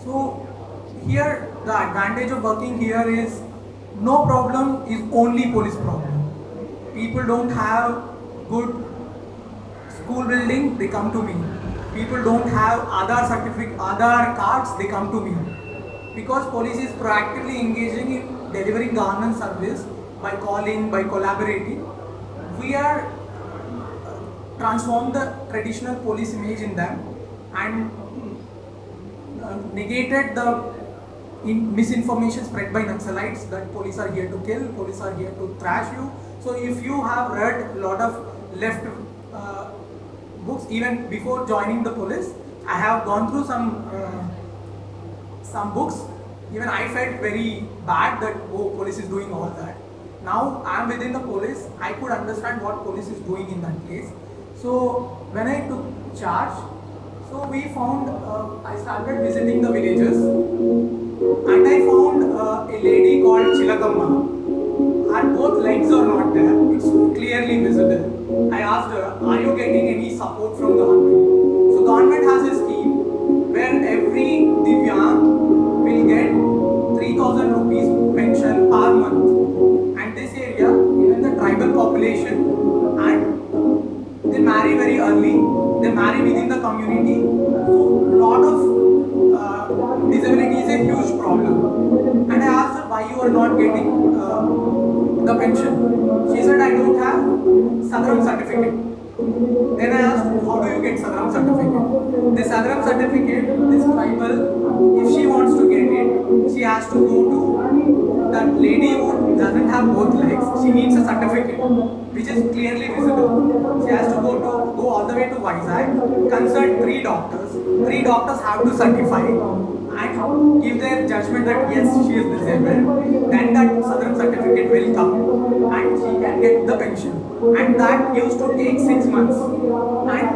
So here the advantage of working here is no problem is only police problem. People don't have good school building, they come to me. People don't have Aadhaar certificate, Aadhaar cards, they come to me. Because police is proactively engaging in delivering government service by calling, by collaborating, we are transform the traditional police image in them and negated the misinformation spread by Naxalites that police are here to kill, police are here to thrash you. So if you have read a lot of left books, even before joining the police, I have gone through some books. Even I felt very bad that police is doing all that. Now I am within the police, I could understand what police is doing in that case. So when I took charge, so we found, I started visiting the villages and I found a lady called Chilakamma. Her both legs are not there, it's clearly visible. I asked her, are you getting any support from government? So government has a scheme where every Divyang will get 3,000 rupees pension per month. And this area, even the tribal population, and they marry very early, they marry within the community. So lot of disability is a huge problem. And I asked her why you are not getting the pension. She said I don't have Sadram certificate. Then I asked how do you get Sadram certificate? The Sadram certificate, this tribal, if she wants to get it, she has to go to that lady who doesn't have both legs. She needs a certificate which is clearly visible. She has to go all the way to Vizag, consult 3 doctors. 3 doctors have to certify and give their judgment that yes, she is disabled. Then that Sadram certificate will come and she can get the pension. And that used to take 6 months. And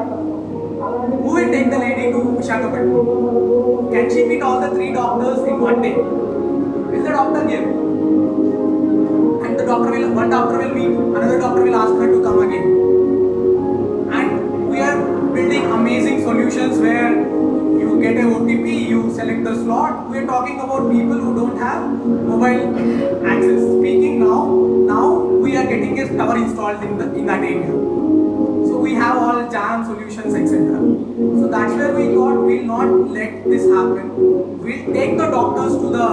who will take the lady to Visakhapatnam? Can she meet all the 3 doctors in one day? Will the doctor give? And one doctor will meet, another doctor will ask her to come again. And we are building amazing solutions where you get a OTP, you select the slot. We are talking about people who don't have mobile access. Speaking now we are getting a tower installed in that area. So we have all jam solutions, etc. So that's where we thought we'll not let this happen. We'll take the doctors to the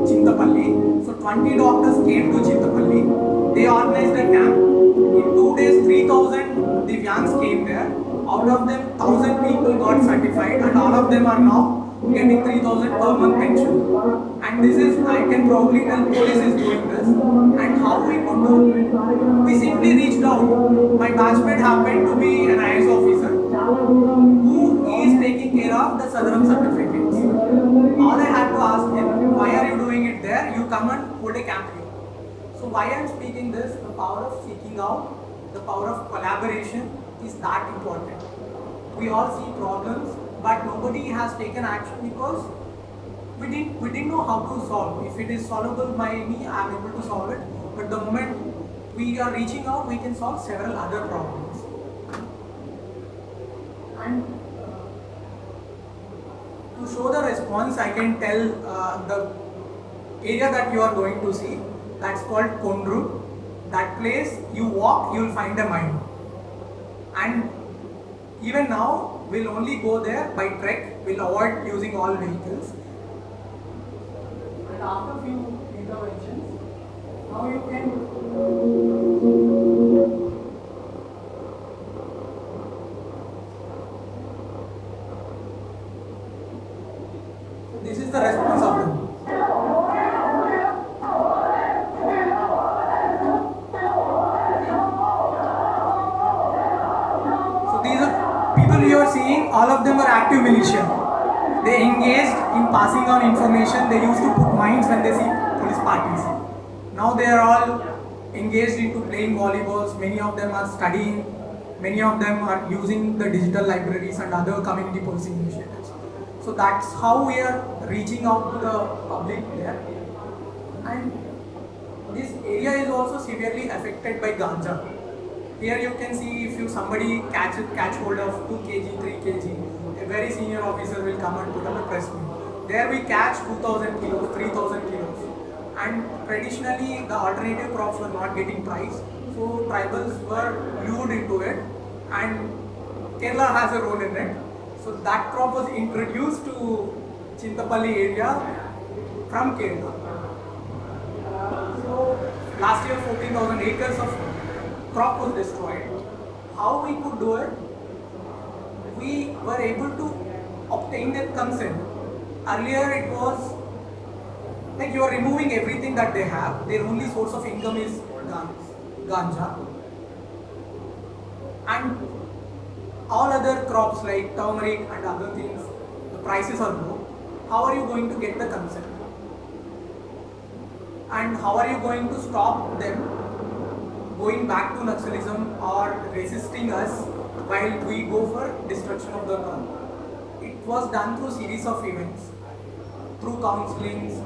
Chintapalli. So 20 doctors came to Chintapalli. They organized a camp. In 2 days, 3,000 Divyangs came there. Out of them, 1,000 people got certified and all of them are now getting 3,000 per month pension. And this is, I can probably tell police is doing this. And how we could do? We simply reached out. My batchmate happened to be an IS officer who is taking care of the Sadram certificates. All I had to ask him, why are you doing it there? You come and hold a camp here. So why I am speaking this, the power of seeking out, the power of collaboration is that important. We all see problems, but nobody has taken action because we didn't know how to solve. If it is solvable by me, I am able to solve it. But the moment we are reaching out, we can solve several other problems. And to show the response, I can tell the area that you are going to see, that's called Kondru. That place, you walk, you will find a mine. And even now, we'll only go there by trek, we'll avoid using all vehicles. And after few interventions, now you can this is the response of them. So these are people you are seeing, all of them are active militia. They engaged in passing on information. They used to put mines when they see police parties. Now they are all engaged into playing volleyballs. Many of them are studying. Many of them are using the digital libraries and other community policing initiatives. So that's how we are reaching out to the public there. And this area is also severely affected by ganja. Here you can see if you somebody catch hold of 2 kg, 3 kg, a very senior officer will come and put up a press meet. There we catch 2000 kilos, 3000 kilos. And traditionally the alternative crops were not getting priced. So tribals were lured into it, and Kerala has a role in it. So that crop was introduced to Chintapalli area from Kerala. So last year 14,000 acres of crop was destroyed. How we could do it? We were able to obtain their consent. Earlier it was like you are removing everything that they have. Their only source of income is ganja. And all other crops like turmeric and other things, the prices are low. How are you going to get the consent? And how are you going to stop them going back to Naxalism or resisting us while we go for destruction of the crop? It was done through series of events, through counselings.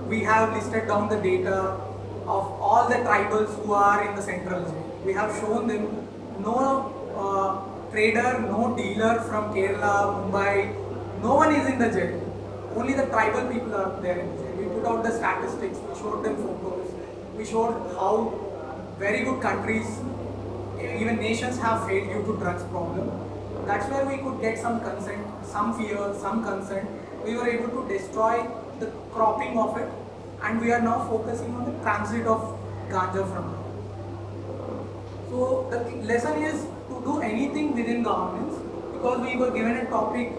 We have listed down the data of all the tribals who are in the central jail. We have shown them no trader, no dealer from Kerala, Mumbai, no one is in the jail. Only the tribal people are there in the jail. We put out the statistics, we showed them photos, we showed how very good countries, even nations have failed due to drugs problem. That's where we could get some consent, some fear, some consent. We were able to destroy the cropping of it, and we are now focusing on the transit of ganja from it. So the lesson is to do anything within governance, because we were given a topic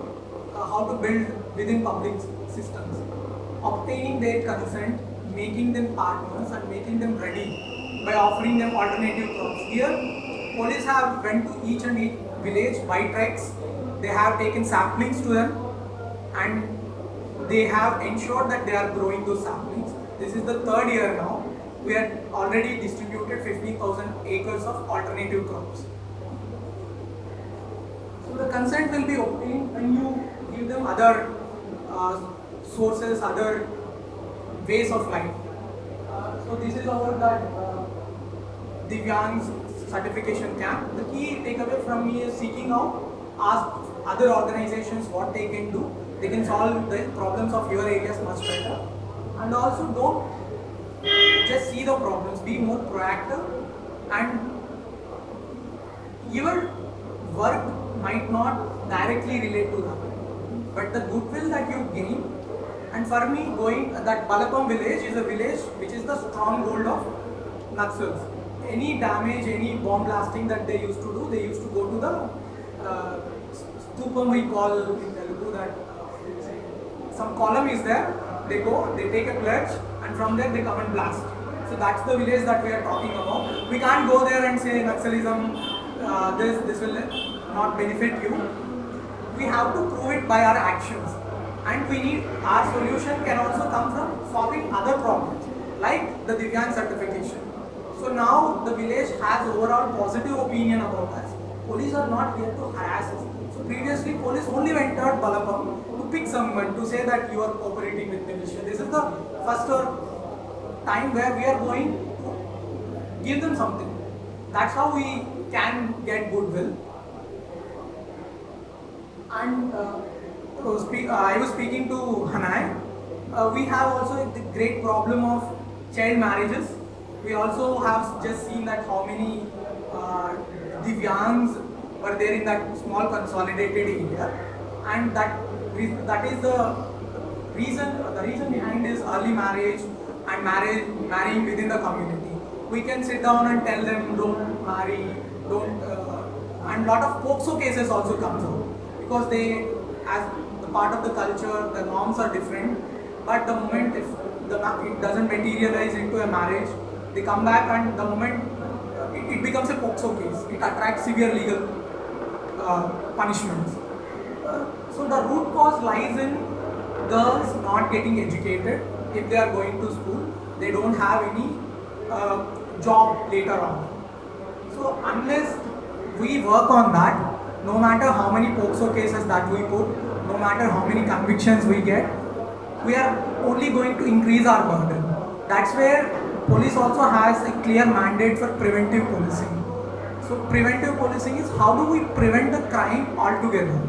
how to build within public systems, obtaining their consent, making them partners and making them ready by offering them alternative crops. Here police have went to each and each village by treks. They have taken saplings to them and they have ensured that they are growing those saplings. This is the third year now. We have already distributed 15,000 acres of alternative crops. So the consent will be obtained when you give them other sources, other ways of life. So this is about that Divyang's certification camp. The key takeaway from me is seeking out, ask other organizations what they can do. They can solve the problems of your areas much better. And also don't just see the problems, be more proactive, and your work might not directly relate to that, but the goodwill that you gain. And for me, going that Balapam village is a village which is the stronghold of Naxals. Any damage, any bomb blasting that they used to do, they used to go to the stupam, we call in Telugu, that some column is there, they go, they take a pledge, and from there they come and blast. So that's the village that we are talking about. We can't go there and say Naxalism, this will not benefit you. We have to prove it by our actions. And we need, our solution can also come from solving other problems, like the Divyang certification. So now the village has overall positive opinion about us. Police are not here to harass us. So previously police only entered Balapam to pick someone, to say that you are cooperating with militia. This is the first time where we are going to give them something. That's how we can get goodwill. And I was speaking to Hanai. We have also the great problem of child marriages. We also have just seen that how many Divyangs were there in that small consolidated area, and that is the reason. The reason behind is early marriage and marrying within the community. We can sit down and tell them don't marry, don't, and lot of POXO cases also comes out, because they, as the part of the culture, the norms are different. But the moment if it doesn't materialize into a marriage, they come back, and the moment it becomes a POXO case, it attracts severe legal punishments. So the root cause lies in girls not getting educated. If they are going to school, they don't have any job later on. So unless we work on that, no matter how many POXO cases that we put, no matter how many convictions we get, we are only going to increase our burden. That's where police also has a clear mandate for preventive policing. So preventive policing is how do we prevent the crime altogether.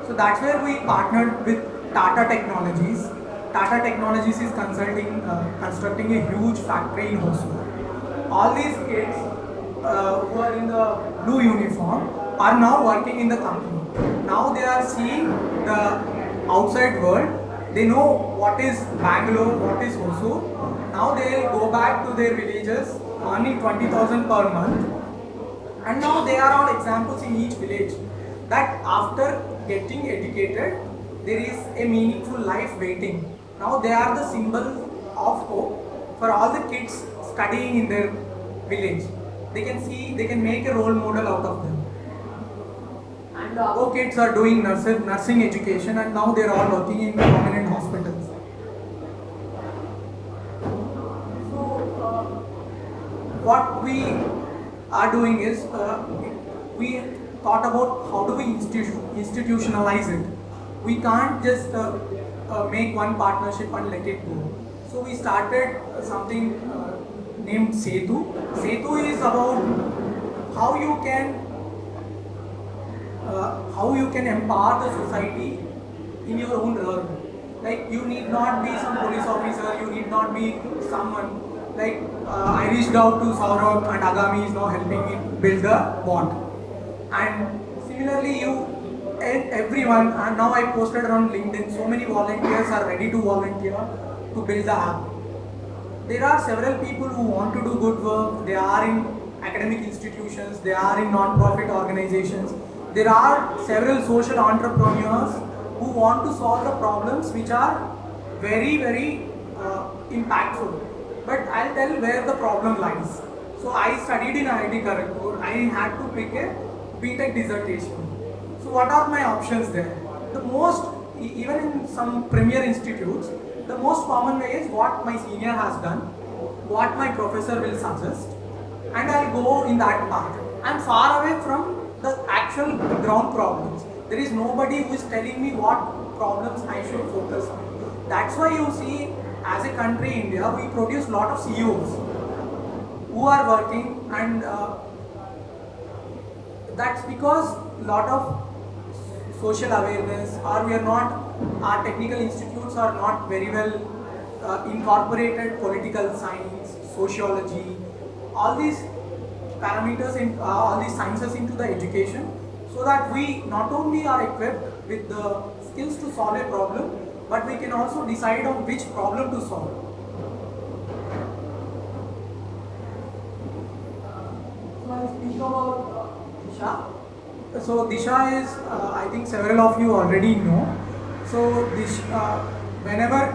So that's where we partnered with Tata Technologies. Tata Technologies is constructing a huge factory in Hosur. All these kids who are in the blue uniform are now working in the company. Now they are seeing the outside world. They know what is Bangalore, what is Hosur. Now they will go back to their villages earning 20,000 per month. And now they are all examples in each village that after getting educated, there is a meaningful life waiting. Now they are the symbol of hope for all the kids studying in their village. They can make a role model out of them. And the above kids are doing nursing education, and now they are all working in prominent hospitals. So what we are doing is we thought about how do we institutionalize it. We can't just make one partnership and let it go. So we started something named Setu. Setu is about how you can empower the society in your own realm. Like you need not be some police officer, you need not be someone. Like I reached out to Saurabh and Agami is now helping me build the bot. And similarly everyone, and now I posted around LinkedIn, so many volunteers are ready to volunteer to build the app. There are several people who want to do good work. They are in academic institutions, they are in non-profit organizations. There are several social entrepreneurs who want to solve the problems which are very, very impactful. But I'll tell where the problem lies. So I studied in IIT Kharagpur. I had to pick a BTech dissertation. So what are my options there? The most, even in some premier institutes, the most common way is what my senior has done, what my professor will suggest, and I'll go in that path. I'm far away from the actual ground problems. There is nobody who is telling me what problems I should focus on. That's why you see, as a country, India, we produce a lot of CEOs who are working, and that's because a lot of social awareness, or we are not, our technical institutes are not very well incorporated political science, sociology, all these parameters in all these sciences into the education, so that we not only are equipped with the skills to solve a problem, but we can also decide on which problem to solve. So I'll speak about Disha. So Disha is, I think several of you already know. So whenever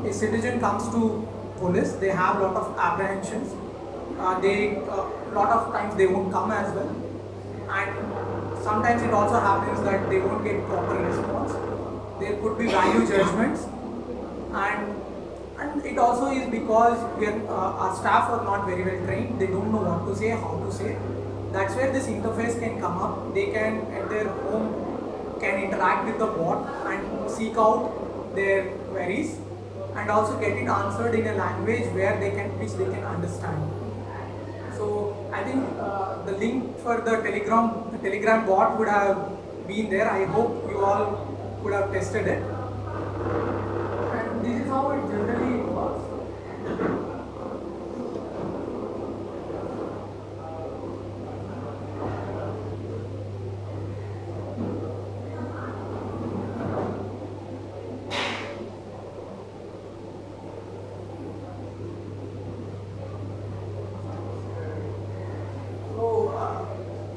a citizen comes to police, they have a lot of apprehensions. Lot of times they won't come as well, and sometimes it also happens that they won't get proper response. There could be value judgments, and it also is because our staff are not very well trained. They don't know what to say, how to say. That's where this interface can come up. They can at their home can interact with the bot and seek out their queries, and also get it answered in a language which they can understand. So I think the link for the Telegram bot would have been there. I hope you all could have tested it. And this is how it generally works.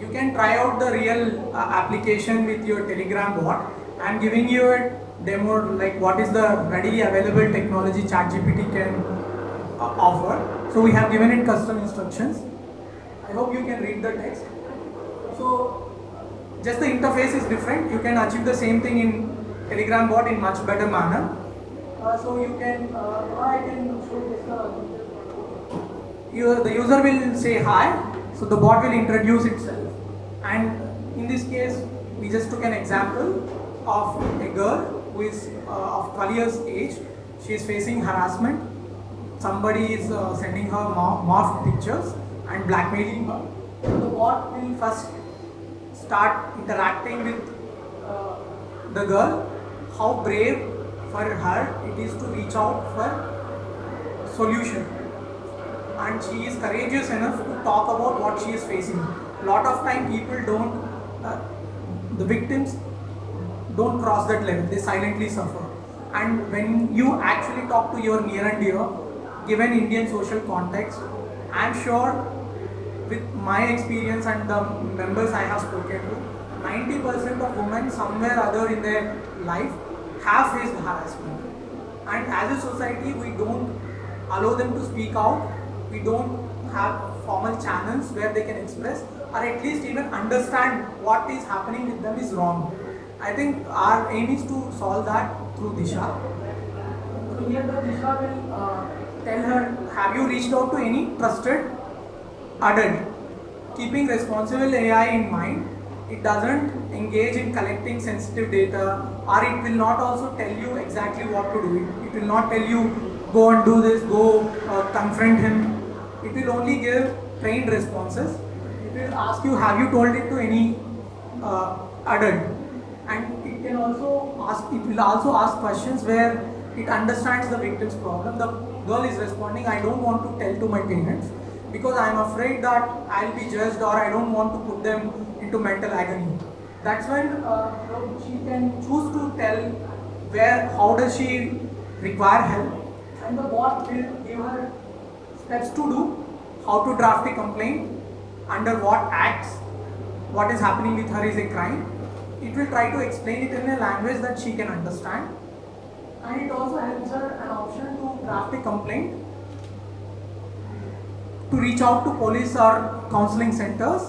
You can try out the real application with your Telegram bot. I'm giving you a demo, like what is the readily available technology ChatGPT can offer. So we have given it custom instructions. I hope you can read the text. So just the interface is different. You can achieve the same thing in Telegram bot in much better manner. So you can, I can show this. The user will say hi. So the bot will introduce itself, and in this case we just took an example of a girl who is of 12 years age. She is facing harassment. Somebody is sending her morphed pictures and blackmailing her. The bot will first start interacting with the girl, how brave for her it is to reach out for solution, and she is courageous enough to talk about what she is facing. Lot of time people don't, the victims don't cross that level, they silently suffer. And when you actually talk to your near and dear, given Indian social context, I am sure with my experience and the members I have spoken to, 90% of women somewhere other in their life have faced harassment. And as a society, we don't allow them to speak out, we don't have formal channels where they can express or at least even understand what is happening with them is wrong. I think our aim is to solve that through Disha. So here the Disha will tell her, have you reached out to any trusted adult? Keeping responsible AI in mind, it doesn't engage in collecting sensitive data, or it will not also tell you exactly what to do. It will not tell you, go and do this, go confront him. It will only give trained responses. It will ask you, have you told it to any adult? And it can also ask, it will also ask questions where it understands the victim's problem. The girl is responding, I don't want to tell to my parents because I am afraid that I'll be judged or I don't want to put them into mental agony. That's when she can choose to tell where, how does she require help, and the bot will give her steps to do, how to draft a complaint, under what acts, what is happening with her is a crime. It will try to explain it in a language that she can understand, and it also helps her an option to draft a complaint, to reach out to police or counseling centers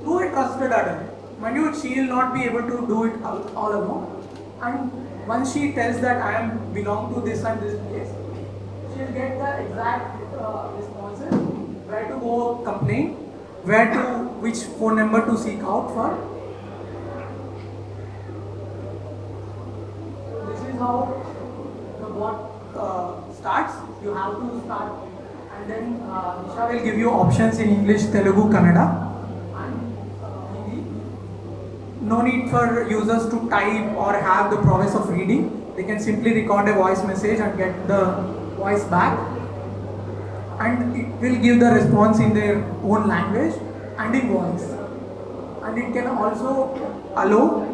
through a trusted adult. Mind you, she will not be able to do it all alone, and once she tells that I am belong to this and this place, she will get the exact responses, where to go complain, where to, which phone number to seek out for. This is how the bot starts. You have to start, and then Nisha will give you options in English, Telugu, Kannada, and Hindi. No need for users to type or have the prowess of reading. They can simply record a voice message and get the voice back, and it will give the response in their own language and in voice. And it can also allow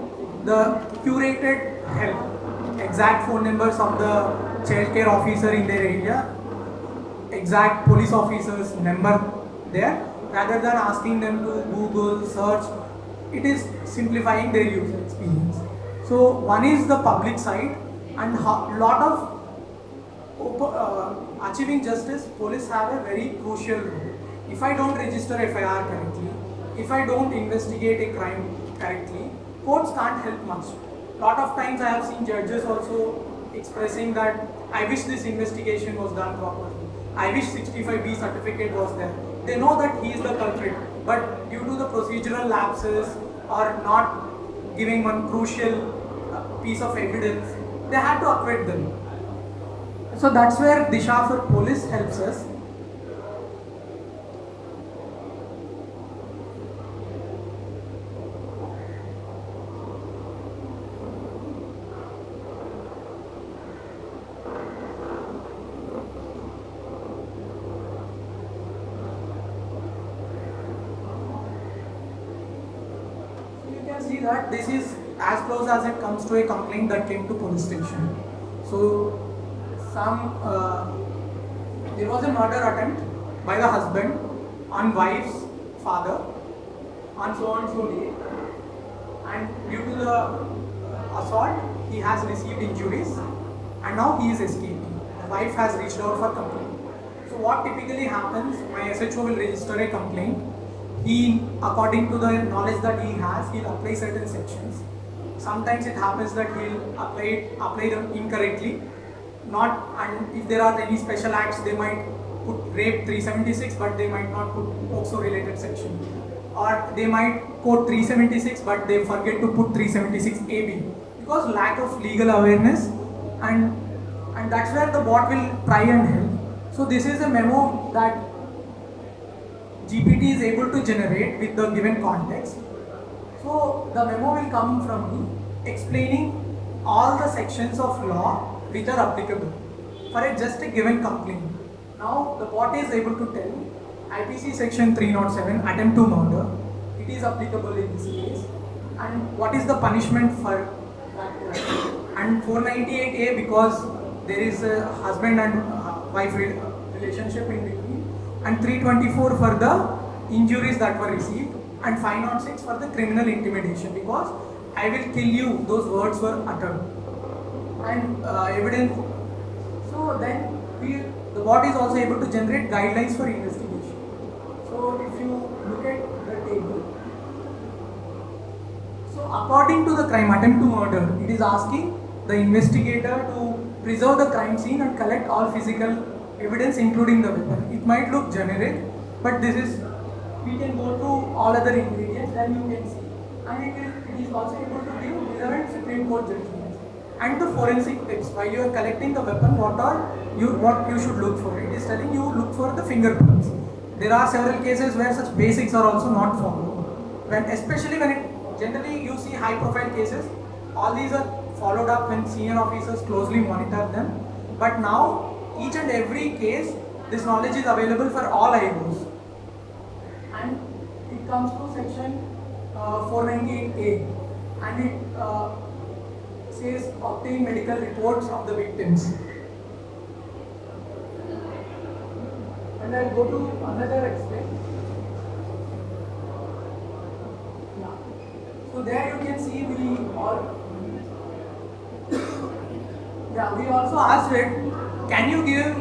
the curated help, exact phone numbers of the child care officer in their area, exact police officer's number there, rather than asking them to Google search. It is simplifying their user experience. So one is the public side, and lot of achieving justice, police have a very crucial role. If I don't register FIR correctly, if I don't investigate a crime correctly, courts can't help much. Lot of times I have seen judges also expressing that I wish this investigation was done properly. I wish 65B certificate was there. They know that he is the culprit, but due to the procedural lapses or not giving one crucial piece of evidence, they had to acquit them. So that's where Disha for police helps us. See that this is as close as it comes to a complaint that came to police station. So there was a murder attempt by the husband on wife's father on so and so day, and due to the assault he has received injuries and now he is escaping. The wife has reached out for complaint. So what typically happens, my SHO will register a complaint. He, according to the knowledge that he has, he'll apply certain sections. Sometimes it happens that he'll apply them incorrectly. Not, and if there are any special acts, they might put rape 376, but they might not put POCSO related section. Or they might quote 376, but they forget to put 376 AB because lack of legal awareness, and that's where the bot will try and help. So this is a memo that GPT is able to generate with the given context. So the memo will come from me explaining all the sections of law which are applicable for just a given complaint. Now the bot is able to tell IPC section 307 attempt to murder, it is applicable in this case, and what is the punishment for that crime. And 498A because there is a husband and wife relationship in between, and 324 for the injuries that were received, and 506 for the criminal intimidation because I will kill you, those words were uttered. And evidence, so then the bot is also able to generate guidelines for investigation. So if you look at the table, so according to the crime attempt to murder, it is asking the investigator to preserve the crime scene and collect all physical evidence including the weapon. It might look generic, but this is, we can go to all other ingredients, then you can see. And it is also able to give relevant Supreme Court judgments. And the forensic tips, while you are collecting the weapon, what you should look for. It is telling you look for the fingerprints. There are several cases where such basics are also not followed. Especially when generally you see high profile cases, all these are followed up when senior officers closely monitor them. But now, each and every case, this knowledge is available for all IOs. And it comes to section 498A, and it says obtain medical reports of the victims. And I'll go to another extent. Yeah. So there you can see we also asked it, can you give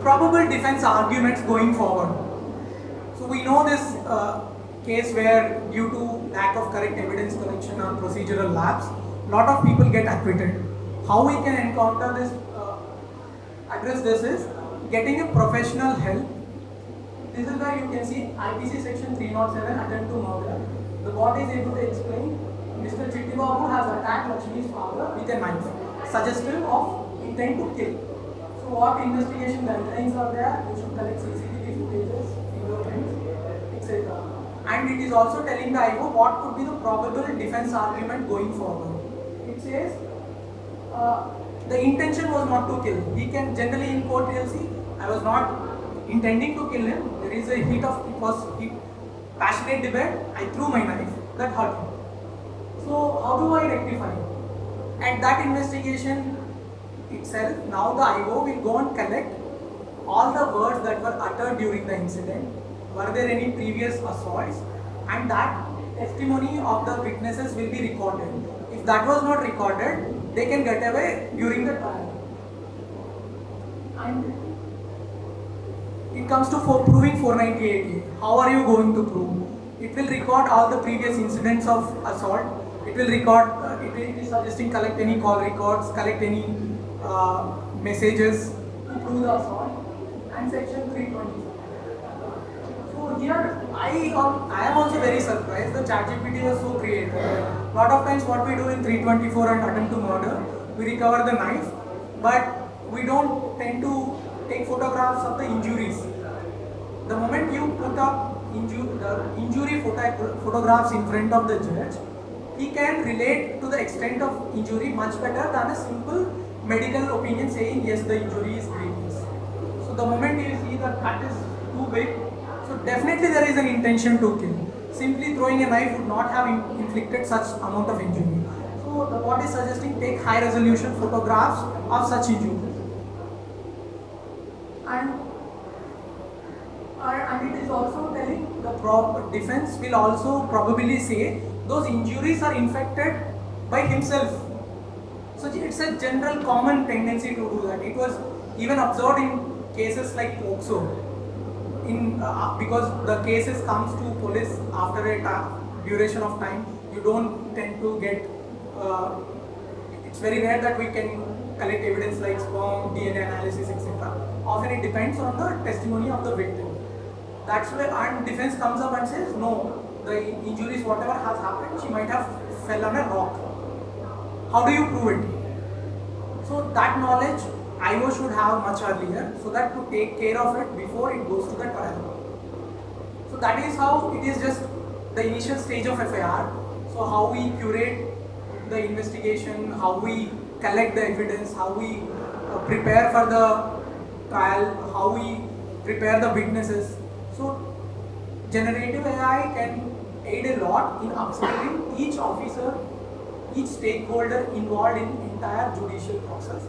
probable defense arguments going forward? So we know this case where due to lack of correct evidence collection on procedural labs, lot of people get acquitted. How we can encounter this, address this is getting a professional help. This is where you can see IPC section 307 attempt to murder. The bot is able to explain Mr. Chittibabu has attacked Lakshmi's father with a knife, suggestive of intent to kill. So what investigation guidelines are there? You should collect CCTV footages, fingerprints, etc. And it is also telling the IO what could be the probable defense argument going forward. It says the intention was not to kill. He can generally in court he'll see, I was not intending to kill him. There is a passionate debate. I threw my knife. That hurt him. So how do I rectify it? At that investigation itself, now the IO will go and collect all the words that were uttered during the incident. Were there any previous assaults? And that testimony of the witnesses will be recorded. If that was not recorded, they can get away during the trial. And it comes to proving 498A. How are you going to prove? It will record all the previous incidents of assault. It will record, it will be suggesting collect any call records, collect any messages to prove the assault, and section 320. So here, I am also very surprised. The ChatGPT was so creative. Lot of times what we do in 324 and attempt to murder, we recover the knife, but we don't tend to take photographs of the injuries. The moment you put up the injury photographs in front of the judge, he can relate to the extent of injury much better than a simple medical opinion saying yes, the injury is grievous. So the moment you see that cut is too big, so definitely there is an intention to kill. Simply throwing a knife would not have inflicted such amount of injury. So the bot is suggesting take high resolution photographs of such injuries. And it is also telling the defense will also probably say those injuries are infected by himself. So it's a general common tendency to do that. It was even observed in cases like POXO. Because the cases comes to police after a duration of time, you don't tend to get, it's very rare that we can collect evidence like sperm, DNA analysis, etc. Often it depends on the testimony of the victim. That's where, and defense comes up and says, no, the injuries, whatever has happened, she might have fell on a rock. How do you prove it? So that knowledge IO should have much earlier, so that to take care of it before it goes to the trial. So that is how it is just the initial stage of FIR. So how we curate the investigation, how we collect the evidence, how we prepare for the trial, how we prepare the witnesses. So generative AI can aid a lot in upskilling each officer, each stakeholder involved in entire judicial process,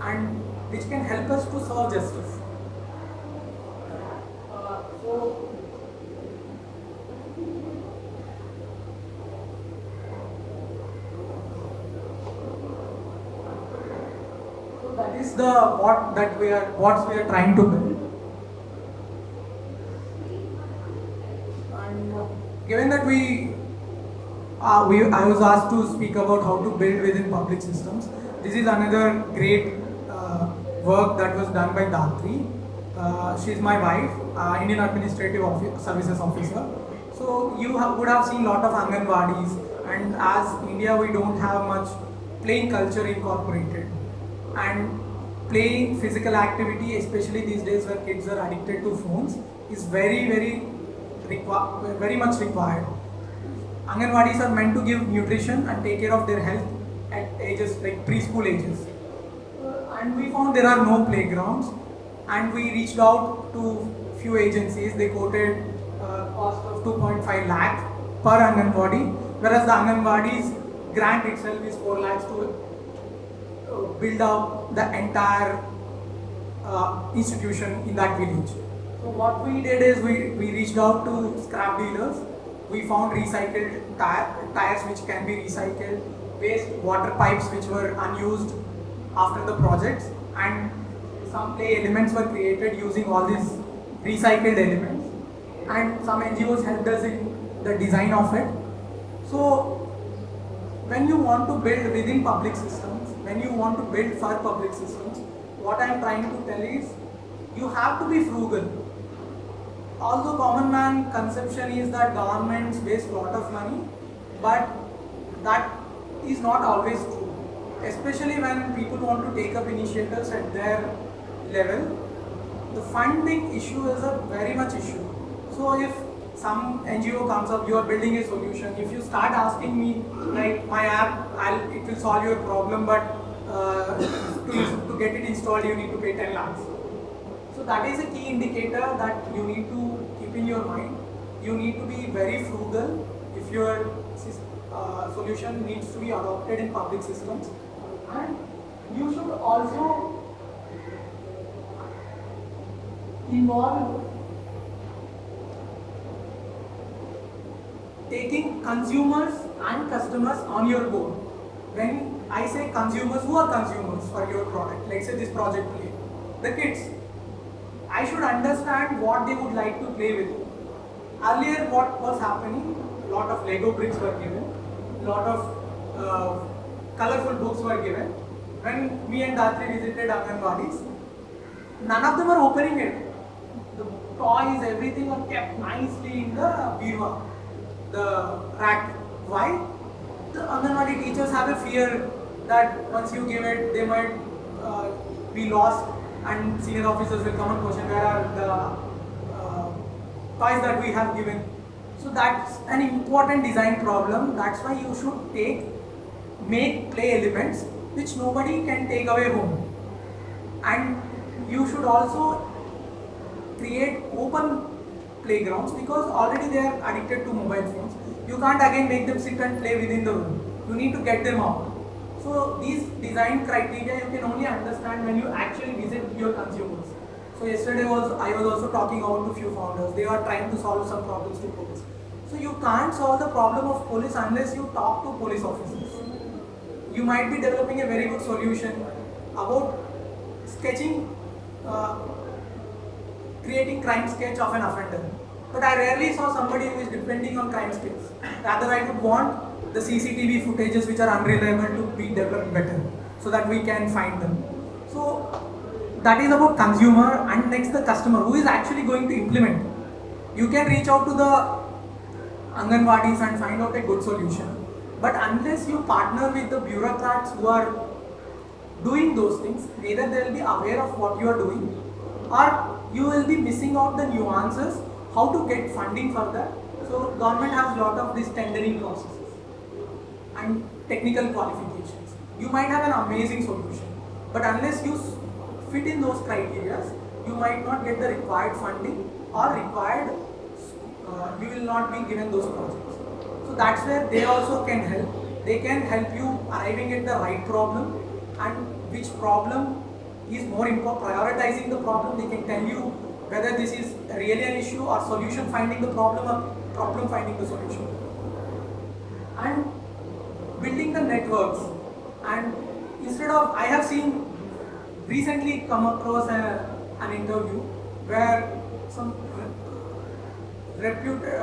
and which can help us to serve justice. So that is the what we are trying to build. And given that I was asked to speak about how to build within public systems. This is another great work that was done by Dhatri. She is my wife, Indian Administrative Services Officer. So you would have seen a lot of Anganwadis, and as India we don't have much playing culture incorporated. And playing physical activity, especially these days where kids are addicted to phones, is very much required. Anganwadis are meant to give nutrition and take care of their health at ages like preschool ages. And we found there are no playgrounds, and we reached out to few agencies. They quoted cost of 2.5 lakh per Anganwadi, whereas the Anganwadi's grant itself is 4 lakhs to build up the entire institution in that village. So what we did is we reached out to scrap dealers. We found recycled tires which can be recycled, waste water pipes which were unused after the projects, and some play elements were created using all these recycled elements. And some NGOs helped us in the design of it. So when you want to build within public systems, when you want to build for public systems, what I am trying to tell is you have to be frugal. Although common man conception is that governments waste a lot of money, but that is not always true. Especially when people want to take up initiatives at their level, the funding issue is a very much issue. So if some NGO comes up, you are building a solution. If you start asking me, like my app, it will solve your problem, but to get it installed, you need to pay 10 lakhs. So that is a key indicator that you need to keep in your mind. You need to be very frugal if your solution needs to be adopted in public systems. And you should also involve taking consumers and customers on your board. When I say consumers, who are consumers for your product? Let's say this project play. The kids. I should understand what they would like to play with. Earlier what was happening, a lot of Lego bricks were given, a lot of colorful books were given. When me and Dhatri visited Anganwadis, none of them are opening it. The toys, everything are kept nicely in the birwa, the rack. Why? The Anganwadi teachers have a fear that once you give it, they might be lost, and senior officers will come and question where are the toys that we have given. So that's an important design problem. That's why you should make play elements which nobody can take away home. And you should also create open playgrounds, because already they are addicted to mobile phones. You can't again make them sit and play within the room. You need to get them out. So these design criteria you can only understand when you actually visit your consumers. So yesterday I was also talking out to few founders. They are trying to solve some problems to police. So you can't solve the problem of police unless you talk to police officers. You might be developing a very good solution about sketching, creating crime sketch of an offender. But I rarely saw somebody who is depending on crime sketches. Rather, I would want the CCTV footages which are unreliable to be developed better, so that we can find them. So that is about consumer, and next the customer, who is actually going to implement. You can reach out to the Anganwadis and find out a good solution. But unless you partner with the bureaucrats who are doing those things, either they will be aware of what you are doing, or you will be missing out the nuances how to get funding for that. So government has a lot of these tendering processes and technical qualifications. You might have an amazing solution, but unless you fit in those criteria, you might not get the required funding or required, you will not be given those projects. So that's where they also can help. They can help you arriving at the right problem and which problem is more important, prioritizing the problem. They can tell you whether this is really an issue or solution finding the problem or problem finding the solution. And building the networks, and instead of, I have seen recently come across an interview where some reputed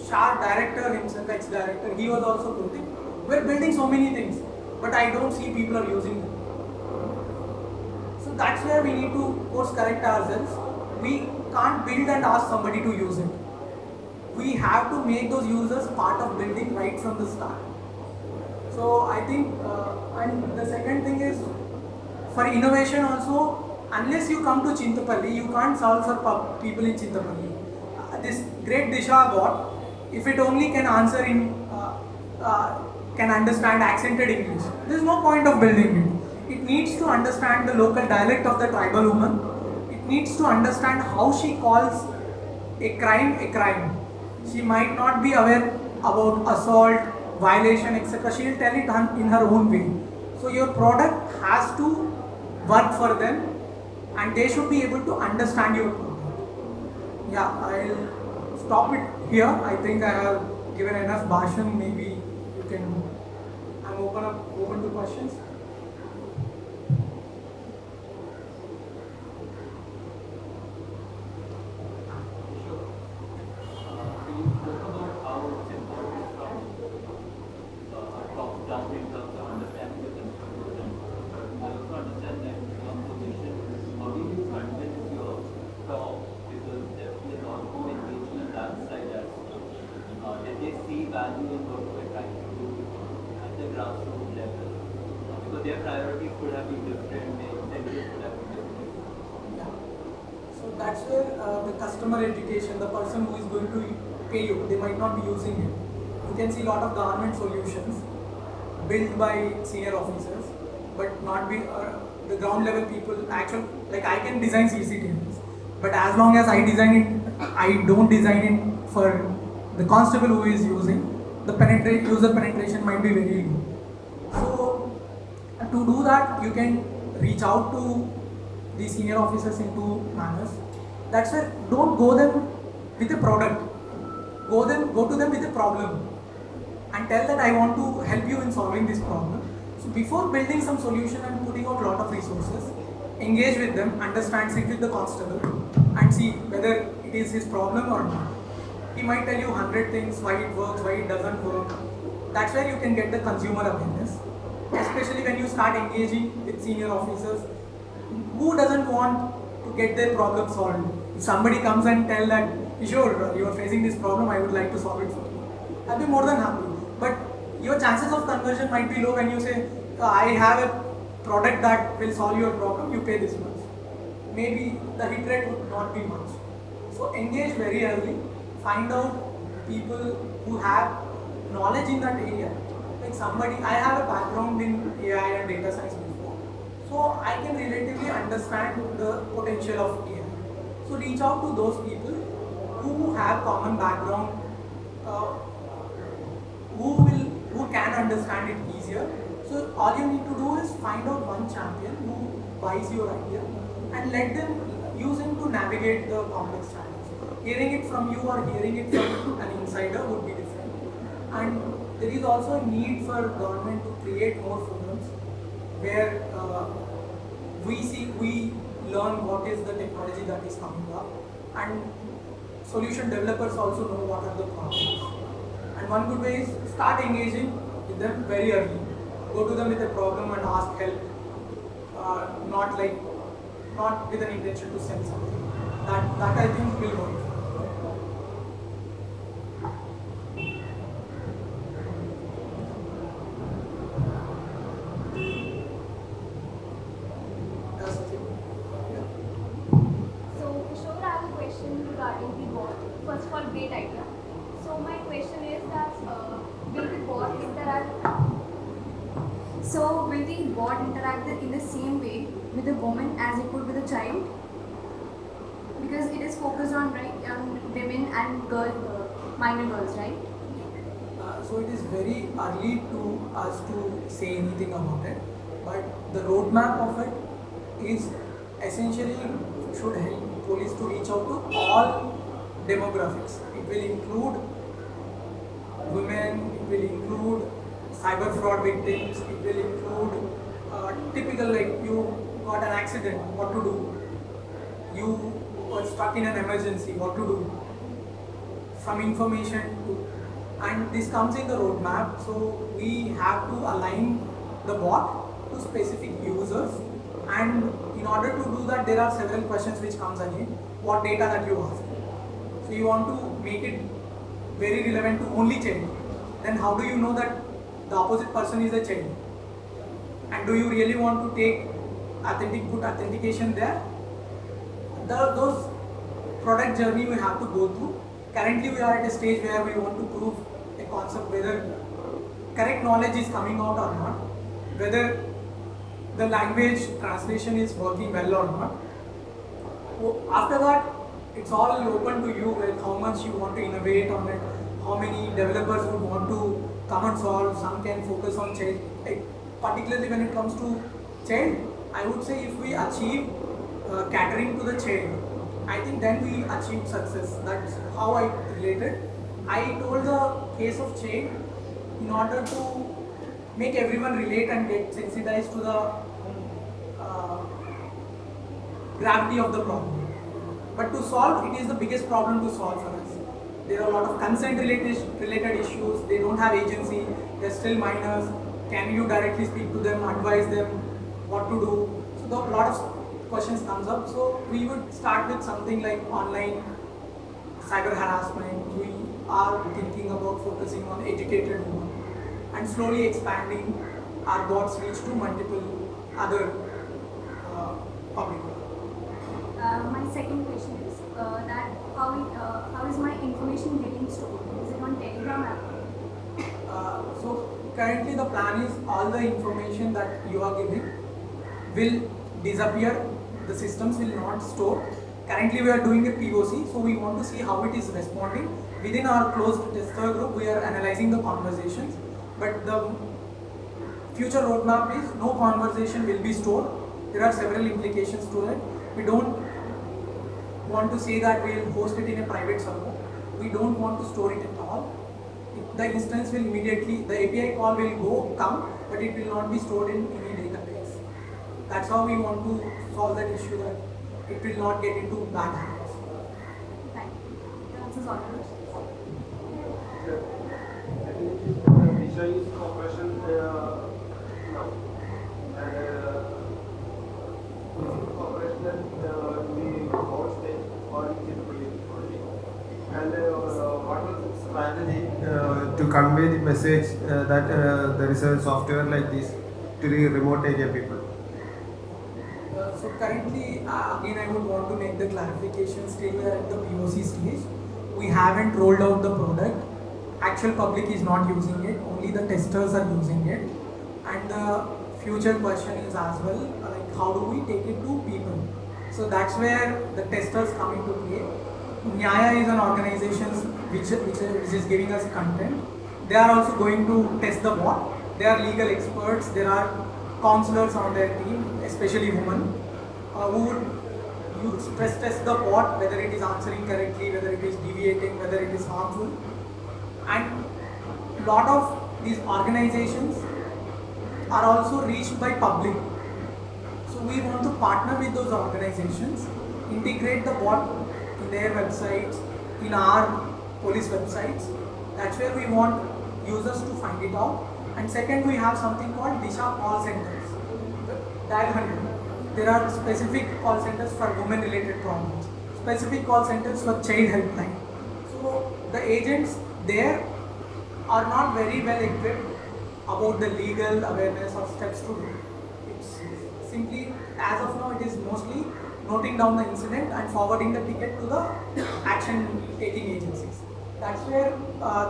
sharp director himself, ex-director, he was also quoting, we're building so many things, but I don't see people are using them. So that's where we need to course correct ourselves. We can't build and ask somebody to use it. We have to make those users part of building right from the start. So I think, and the second thing is, for innovation also, unless you come to Chintapalli, you can't solve for people in Chintapalli. This great Disha bot, if it only can answer in, can understand accented English, there is no point of building it. It needs to understand the local dialect of the tribal woman. It needs to understand how she calls a crime a crime. She might not be aware about assault, violation, etc. She will tell it in her own way. So your product has to work for them and they should be able to understand your product. Yeah, I'll stop it here. I think I have given enough bhashan. Maybe you can, I'm open to questions. Their priorities could have been different, their incentives could have been different. Yeah. So that's where the customer education, the person who is going to pay you, they might not be using it. You can see a lot of government solutions built by senior officers, but not be the ground level people. Actually, like I can design CCTVs, but as long as I design it, I don't design it for the constable who is using, the user penetration might be very low. So to do that, you can reach out to the senior officers in two manners. That's why don't go them with a product. Go to them with a problem and tell that I want to help you in solving this problem. So before building some solution and putting out a lot of resources, engage with them, understand, sit with the constable and see whether it is his problem or not. He might tell you 100 things, why it works, why it doesn't work. That's where you can get the consumer awareness. Especially when you start engaging with senior officers, who doesn't want to get their problem solved? If somebody comes and tell that, Kishore, you are facing this problem, I would like to solve it for you, I'll be more than happy. But your chances of conversion might be low when you say, I have a product that will solve your problem, you pay this much. Maybe the hit rate would not be much. So engage very early, find out people who have knowledge in that area. Like somebody, I have a background in AI and data science before, so I can relatively understand the potential of AI. So reach out to those people who have common background, who can understand it easier. So all you need to do is find out one champion who buys your idea and let them use him to navigate the complex challenges. Hearing it from you or hearing it from an insider would be different. And there is also a need for government to create more forums where we learn what is the technology that is coming up, and solution developers also know what are the problems. And one good way is start engaging with them very early. Go to them with a problem and ask help, not with an intention to sell something. That I think will work. So, Kishore, I have a question regarding the bot. For will the bot interact in the same way with the woman as it would with a child? Because it is focused on women and minor girls, right? So it is very early to us to say anything about it, but the roadmap of it is essentially should help police to reach out to all demographics. It will include women, it will include cyber fraud victims, it will include typical like you got an accident, what to do? You were stuck in an emergency, what to do? From information to, and this comes in the roadmap, so we have to align the bot to specific users, and in order to do that there are several questions which comes again. What data that you ask, so you want to make it very relevant to only child, then how do you know that the opposite person is a child, and do you really want to take put authentication there? Those product journey we have to go through. Currently we are at a stage where we want to prove a concept whether correct knowledge is coming out or not, whether the language translation is working well or not. After that, it's all open to you, like how much you want to innovate on it, how many developers would want to come and solve. Some can focus on child, like particularly when it comes to child, I would say if we achieve catering to the child, I think then we achieved success. That's how I related. I told the case of child in order to make everyone relate and get sensitized to the gravity of the problem. But to solve, it is the biggest problem to solve for us. There are a lot of consent related issues. They don't have agency. They're still minors. Can you directly speak to them, advise them what to do? So a lot of questions comes up. So we would start with something like online cyber harassment. We are thinking about focusing on educated women and slowly expanding our bots reach to multiple other public. My second question is that how is my information getting stored? Is it on Telegram app? So currently the plan is all the information that you are giving will disappear. The systems will not store. Currently we are doing a POC, so we want to see how it is responding. Within our closed tester group, we are analyzing the conversations, but the future roadmap is no conversation will be stored. There are several implications to it. We don't want to say that we will host it in a private server. We don't want to store it at all. The instance will immediately, the API call will come, but it will not be stored in any database. That's how we want to solve that issue, that it will not get into bad hands. Thank you. That answers all the questions. Visa is operation now, and operational the board stage or in the police only. And what is the strategy to convey the message that there is a software like this to the remote area people? So currently, again I would want to make the clarification, still we are at the POC stage. We haven't rolled out the product. Actual public is not using it, only the testers are using it. And the future question is as well, like how do we take it to people? So that's where the testers come into play. Nyaya is an organization which is giving us content. They are also going to test the bot. They are legal experts. There are counselors on their team, especially women, who would stress test the bot, whether it is answering correctly, whether it is deviating, whether it is harmful. And a lot of these organizations are also reached by public. So we want to partner with those organizations, integrate the bot in their websites, in our police websites. That's where we want users to find it out. And second, we have something called Disha call centers, dial 100. There are specific call centers for women related problems, specific call centers for child helpline. So the agents there are not very well equipped about the legal awareness or steps to do. It's simply, as of now, it is mostly noting down the incident and forwarding the ticket to the action taking agencies. That's where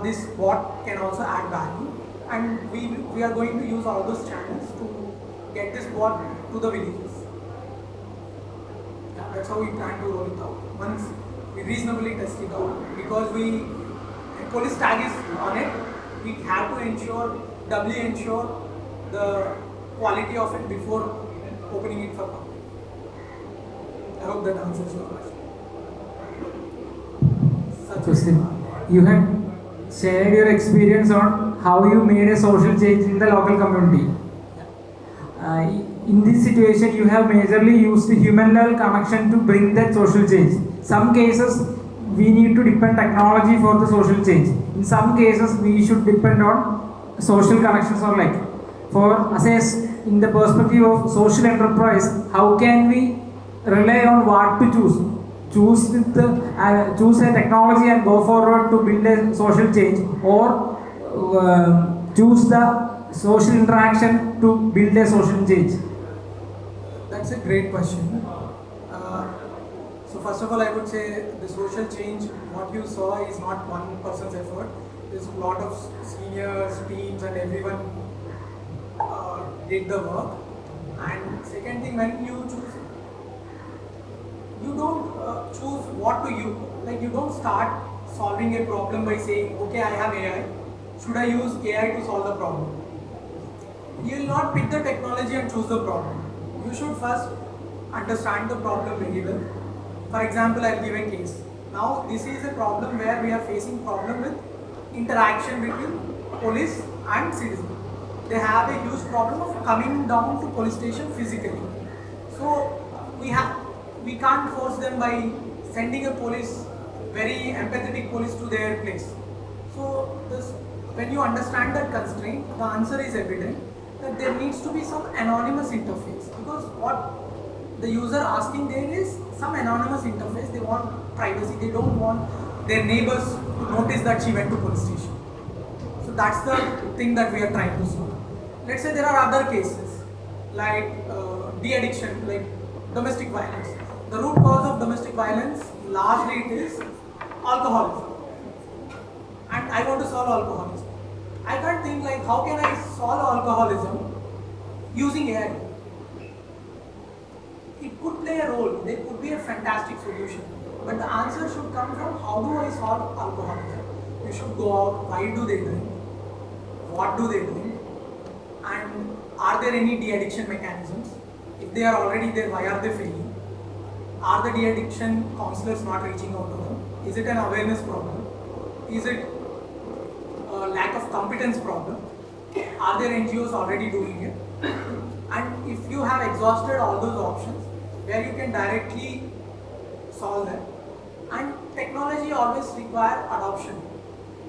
this bot can also add value, and we are going to use all those channels to get this bot to the villages. Yeah, that's how we plan to roll it out. Once we reasonably test it out, because police tag is on it, we have to doubly ensure the quality of it before opening it for public. I hope that answers your question. Question. You had shared your experience on how you made a social change in the local community. In this situation, you have majorly used human level connection to bring that social change. Some cases, we need to depend technology for the social change. In some cases, we should depend on social connections or like. For assess in the perspective of social enterprise, how can we rely on what to choose? Choose a technology and go forward to build a social change, or choose the social interaction to build a social change? That's a great question. So first of all, I would say the social change, what you saw is not one person's effort. There's a lot of seniors, teams, and everyone did the work. And second thing, when you choose, you don't choose what to use. Like, you don't start solving a problem by saying, okay, I have AI. Should I use AI to solve the problem? You will not pick the technology and choose the problem. You should first understand the problem very well. For example, I'll give a case. Now, this is a problem where we are facing problem with interaction between police and citizen. They have a huge problem of coming down to police station physically. So we can't force them by sending a police, very empathetic police to their place. So when you understand that constraint, the answer is evident that there needs to be some anonymous interface, because what the user asking there is some anonymous interface. They want privacy. They don't want their neighbors to notice that she went to police station. So that's the thing that we are trying to solve. Let's say there are other cases like de-addiction, like domestic violence. The root cause of domestic violence, largely it is alcoholism. And I want to solve alcoholism. I can't think like, how can I solve alcoholism using AI? It could play a role. There could be a fantastic solution. But the answer should come from, how do I solve alcoholism? You should go out. Why do they drink? What do they drink? And are there any de-addiction mechanisms? If they are already there, why are they failing? Are the de-addiction counselors not reaching out to them? Is it an awareness problem? Is it a lack of competence problem? Are there NGOs already doing it? And if you have exhausted all those options, where you can directly solve them, and technology always require adoption.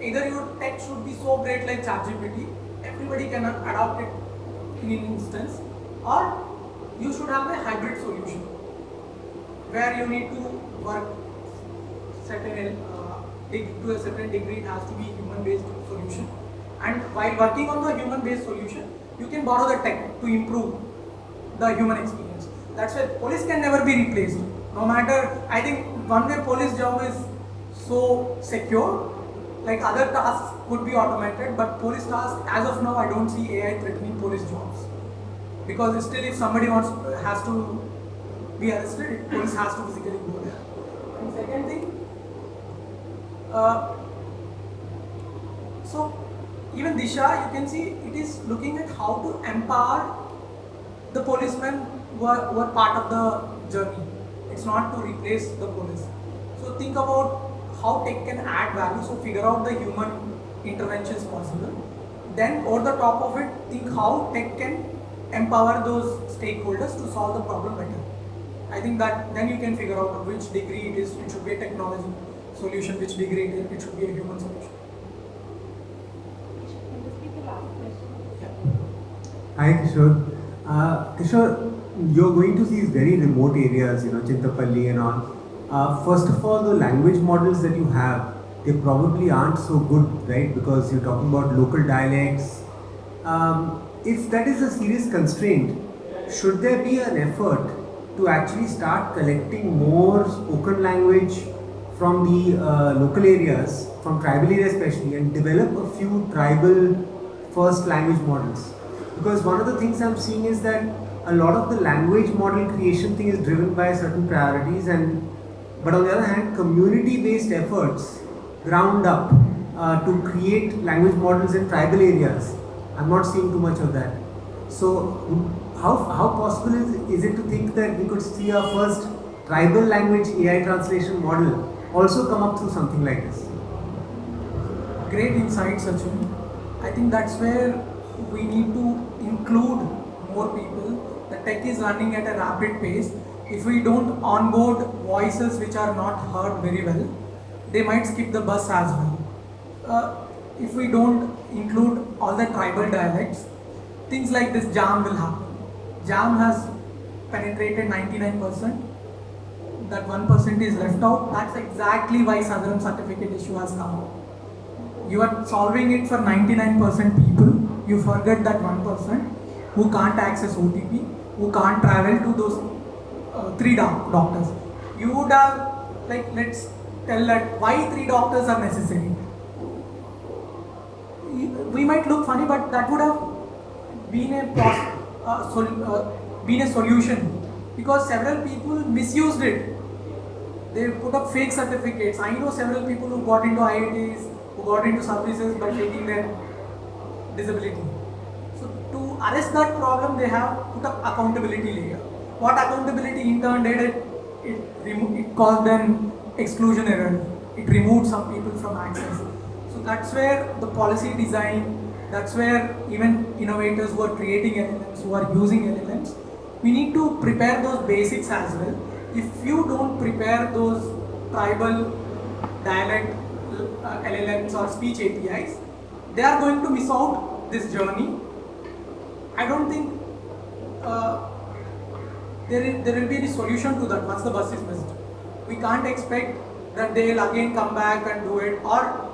Either your tech should be so great like ChatGPT, everybody can adopt it in an instance, or you should have a hybrid solution where you need to work to a certain degree. It has to be human-based solution, and while working on the human-based solution, you can borrow the tech to improve the human experience. That's why police can never be replaced. No matter, I think one way police job is so secure, like other tasks could be automated, but police tasks, as of now, I don't see AI threatening police jobs. Because still, if somebody has to be arrested, police has to physically go there. And second thing, so even Disha, you can see it is looking at how to empower the policemen who are part of the journey. It's not to replace the police. So think about how tech can add value, so figure out the human interventions possible. Then over the top of it, think how tech can empower those stakeholders to solve the problem better. I think that then you can figure out which degree it is. It should be a technology solution, which degree it should be a human solution. Hi Kishore. Kishore, you're going to these very remote areas, Chintapalli and all. First of all, the language models that you have, they probably aren't so good, right? Because you're talking about local dialects. If that is a serious constraint, should there be an effort to actually start collecting more spoken language from the local areas, from tribal areas especially, and develop a few tribal first language models? Because one of the things I'm seeing is that a lot of the language model creation thing is driven by certain priorities, but on the other hand, community-based efforts, ground up, to create language models in tribal areas, I'm not seeing too much of that. So, how possible is it to think that we could see our first tribal language AI translation model also come up through something like this? Great insight, Sachin. I think that's where we need to include more people. The tech is running at a rapid pace. If we don't onboard voices which are not heard very well, they might skip the bus as well. If we don't include all the tribal dialects, things like this jam will happen. Jam has penetrated 99%. That 1% is left out. That's exactly why Southern certificate issue has come out. You are solving it for 99% people. You forget that 1% who can't access OTP, who can't travel to those three doctors. You would have, like, let's tell that why 3 doctors are necessary. We might look funny, but that would have been been a solution, because several people misused it. They put up fake certificates. I know several people who got into IITs, who got into services by faking their disability. So to arrest that problem, they have put up accountability layer. What accountability in turn did, it caused an exclusion error. It removed some people from access. So that's where the policy design, that's where even innovators who are creating LLMs, who are using LLMs, we need to prepare those basics as well. If you don't prepare those tribal dialect LLMs or speech APIs, they are going to miss out this journey. I don't think there will be any solution to that once the bus is missed. We can't expect that they will again come back and do it, or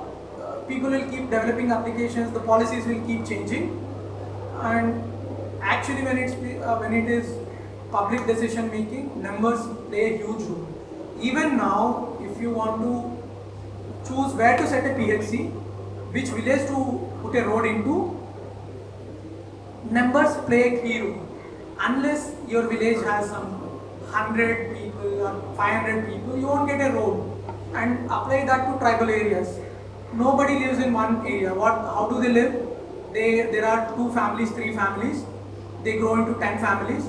people will keep developing applications, the policies will keep changing, and actually when it is public decision making, numbers play a huge role. Even now, if you want to choose where to set a PHC, which village to put a road into, numbers play a key role. Unless your village has some 100 people or 500 people, you won't get a road. And apply that to tribal areas. Nobody lives in one area. How do they live? There are 2 families, 3 families. They grow into 10 families.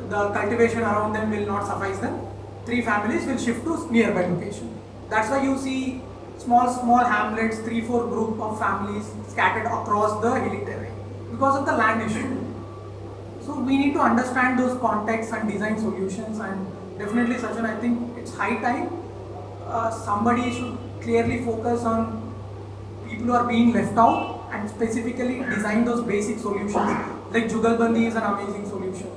The cultivation around them will not suffice them. 3 families will shift to nearby location. That's why you see small hamlets, 3-4 group of families scattered across the hilly terrain because of the land issue. So we need to understand those contexts and design solutions, and definitely, Sachin, I think it's high time somebody should clearly focus on people who are being left out and specifically design those basic solutions. Like Jugalbandi is an amazing solution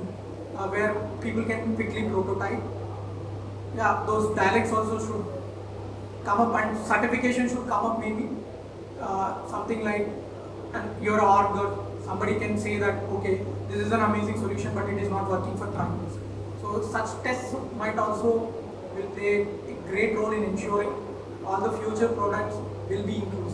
where people can quickly prototype. Yeah, those dialects also should come up, and certification should come up maybe. Something like your org or somebody can say that, okay, this is an amazing solution but it is not working for tribals. So such tests might also will play a great role in ensuring all the future products will be included.